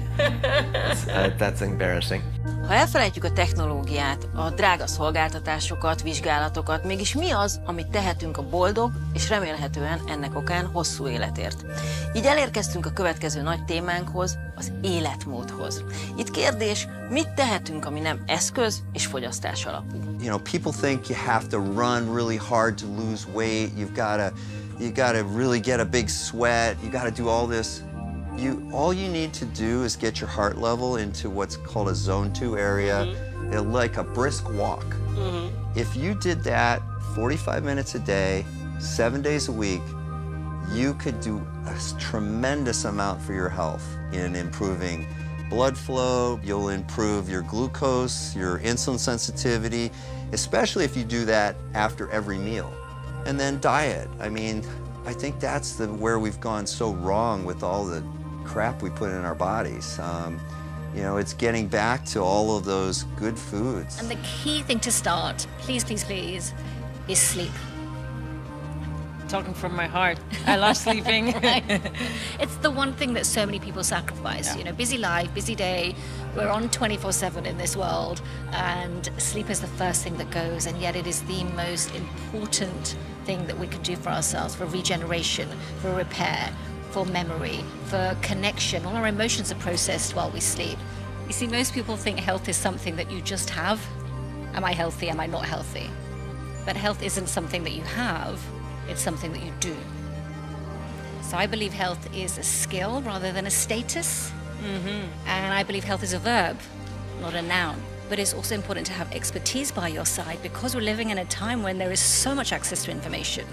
That's embarrassing. Ha elfelejtjük a technológiát, a drága szolgáltatásokat, vizsgálatokat, mégis mi az, amit tehetünk a boldog és remélhetően ennek okán hosszú életért? Így elérkeztünk a következő nagy témánkhoz, az életmódhoz. Itt kérdés, mit tehetünk, ami nem eszköz és fogyasztás alapú? People think you have to run really hard to lose weight. You gotta really get a big sweat. You gotta do all this. All you need to do is get your heart level into what's called a zone 2 area, like a brisk walk. If you did that 45 minutes a day, 7 days a week, you could do a tremendous amount for your health in improving blood flow. You'll improve your glucose, your insulin sensitivity, especially if you do that after every meal. And then diet. I mean, I think that's where we've gone so wrong with all the crap we put in our bodies. It's getting back to all of those good foods. And the key thing to start, please, please, please, is sleep. Talking from my heart. I love sleeping. It's the one thing that so many people sacrifice. Yeah. Busy life, busy day. We're on 24/7 in this world, and sleep is the first thing that goes, and yet it is the most important thing that we can do for ourselves, for regeneration, for repair, for memory, for connection. All our emotions are processed while we sleep. You see, most people think health is something that you just have. Am I healthy? Am I not healthy? But health isn't something that you have, it's something that you do. So I believe health is a skill rather than a status. And I believe health is a verb, not a noun. But it's also important to have expertise by your side because we're living in a time when there is so much access to information.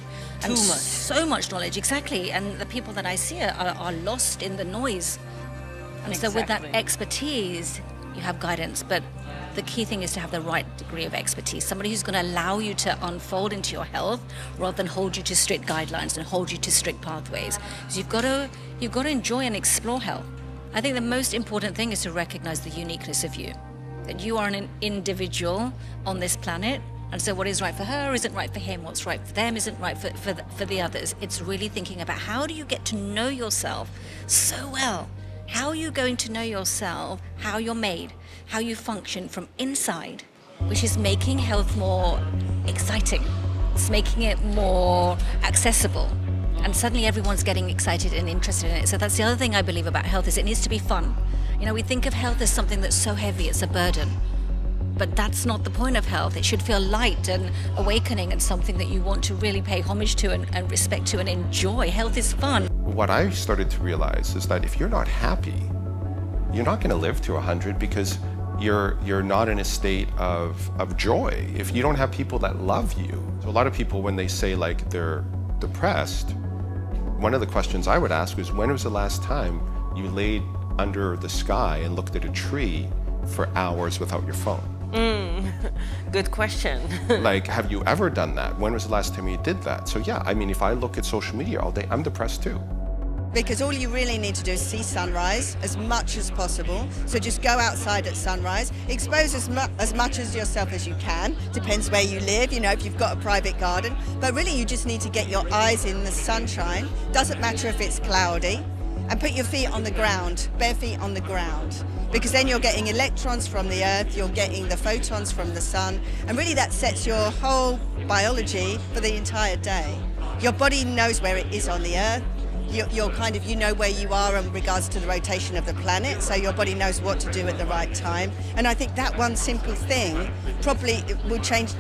And so much knowledge, exactly. And the people that I see are lost in the noise. And so with that expertise, you have guidance. But the key thing is to have the right degree of expertise. Somebody who's going to allow you to unfold into your health rather than hold you to strict guidelines and hold you to strict pathways. So you've got to enjoy and explore health. I think the most important thing is to recognize the uniqueness of you. That you are an individual on this planet, and so what is right for her isn't right for him, what's right for them isn't right for the others. It's really thinking about how do you get to know yourself so well? How are you going to know yourself, how you're made, how you function from inside, which is making health more exciting. It's making it more accessible. And suddenly everyone's getting excited and interested in it. So that's the other thing I believe about health is it needs to be fun. You know, we think of health as something that's so heavy, it's a burden. But that's not the point of health. It should feel light and awakening and something that you want to really pay homage to and respect to and enjoy. Health is fun. What I started to realize is that if you're not happy, you're not going to live to 100 because you're not in a state of joy. If you don't have people that love you. So a lot of people, when they say like they're depressed, one of the questions I would ask is, when was the last time you laid under the sky and looked at a tree for hours without your phone? Good question. Like, have you ever done that? When was the last time you did that? So yeah, I mean, if I look at social media all day, I'm depressed too. Because all you really need to do is see sunrise as much as possible. So just go outside at sunrise, expose as much as yourself as you can. Depends where you live, you know, if you've got a private garden. But really you just need to get your eyes in the sunshine. Doesn't matter if it's cloudy. And put your feet on the ground, bare feet on the ground. Because then you're getting electrons from the earth, you're getting the photons from the sun. And really that sets your whole biology for the entire day. Your body knows where it is on the earth. You know where you are in regards to the rotation of the planet, so your body knows what to do at the right time. And I think that one simple thing probably will change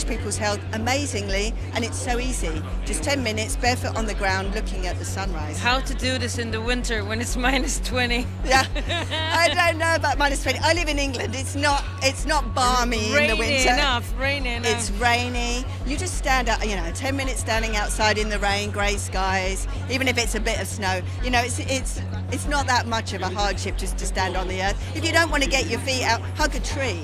people's health amazingly, and it's so easy. Just 10 minutes, barefoot on the ground, looking at the sunrise. How to do this in the winter when it's -20? Yeah, I don't know about -20. I live in England. It's not balmy in the winter. Rainy enough. It's rainy. You just stand out, you know, 10 minutes standing outside in the rain, grey skies, even if it's a bit of snow. You know, it's not that much of a hardship just to stand on the earth. If you don't want to get your feet out, hug a tree.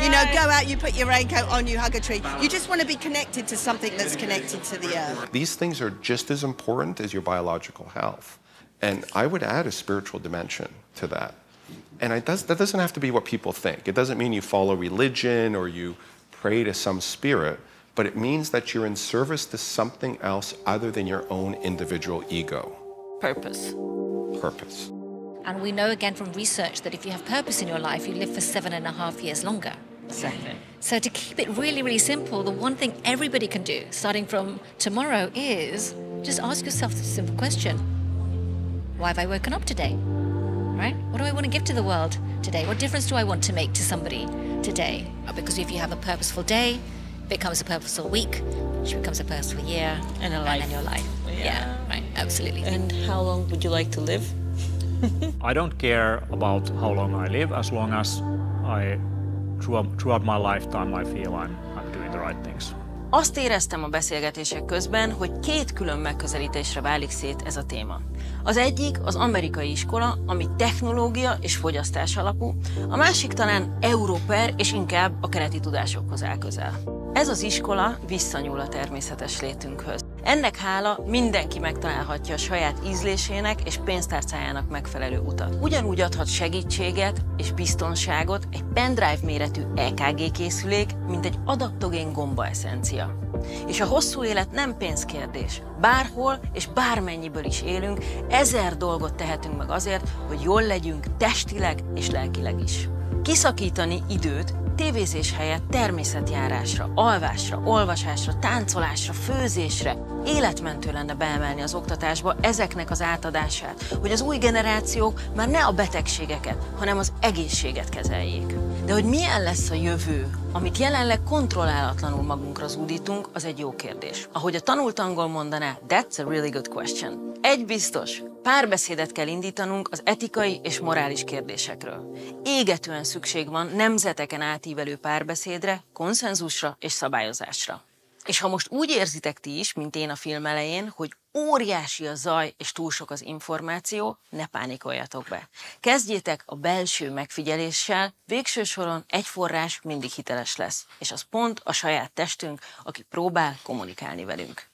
You know, go out, you put your raincoat on, you hug a tree. You just want to be connected to something that's connected to the earth. These things are just as important as your biological health. And I would add a spiritual dimension to that. And that doesn't have to be what people think. It doesn't mean you follow religion or you pray to some spirit, but it means that you're in service to something else other than your own individual ego. Purpose. Purpose. And we know again from research that if you have purpose in your life, you live for 7.5 years longer. Exactly. So to keep it really, really simple, the one thing everybody can do, starting from tomorrow, is just ask yourself the simple question. Why have I woken up today? Right? What do I want to give to the world today? What difference do I want to make to somebody today? Because if you have a purposeful day, it becomes a purposeful week, which becomes a purposeful year, and a life. And then your life. Yeah, right, absolutely. And how long would you like to live? I don't care about how long I live, as long as throughout my lifetime I feel I'm doing the right things. Azt éreztem a beszélgetések közben, hogy két külön megközelítésre válik szét ez a téma. Az egyik az amerikai iskola, ami technológia és fogyasztás alapú, a másik talán Európer és inkább a keleti tudásokhoz áll közel. Ez az iskola visszanyúl a természetes létünkhöz. Ennek hála mindenki megtalálhatja a saját ízlésének és pénztárcájának megfelelő utat. Ugyanúgy adhat segítséget és biztonságot egy pendrive méretű EKG készülék, mint egy adaptogén gombaeszencia. És a hosszú élet nem pénzkérdés. Bárhol és bármennyiből is élünk, 1000 dolgot tehetünk meg azért, hogy jól legyünk testileg és lelkileg is. Kiszakítani időt tévézés helyett természetjárásra, alvásra, olvasásra, táncolásra, főzésre, életmentő lenne beemelni az oktatásba ezeknek az átadását, hogy az új generációk már ne a betegségeket, hanem az egészséget kezeljék. De hogy milyen lesz a jövő, amit jelenleg kontrollálatlanul magunkra zúdítunk, az egy jó kérdés. Ahogy a tanult angol mondaná, that's a really good question. Egy biztos, párbeszédet kell indítanunk az etikai és morális kérdésekről. Égetően szükség van nemzeteken átívelő párbeszédre, konszenzusra és szabályozásra. És ha most úgy érzitek ti is, mint én a film elején, hogy óriási a zaj és túl sok az információ, ne pánikoljatok be. Kezdjétek a belső megfigyeléssel, végső soron egy forrás mindig hiteles lesz, és az pont a saját testünk, aki próbál kommunikálni velünk.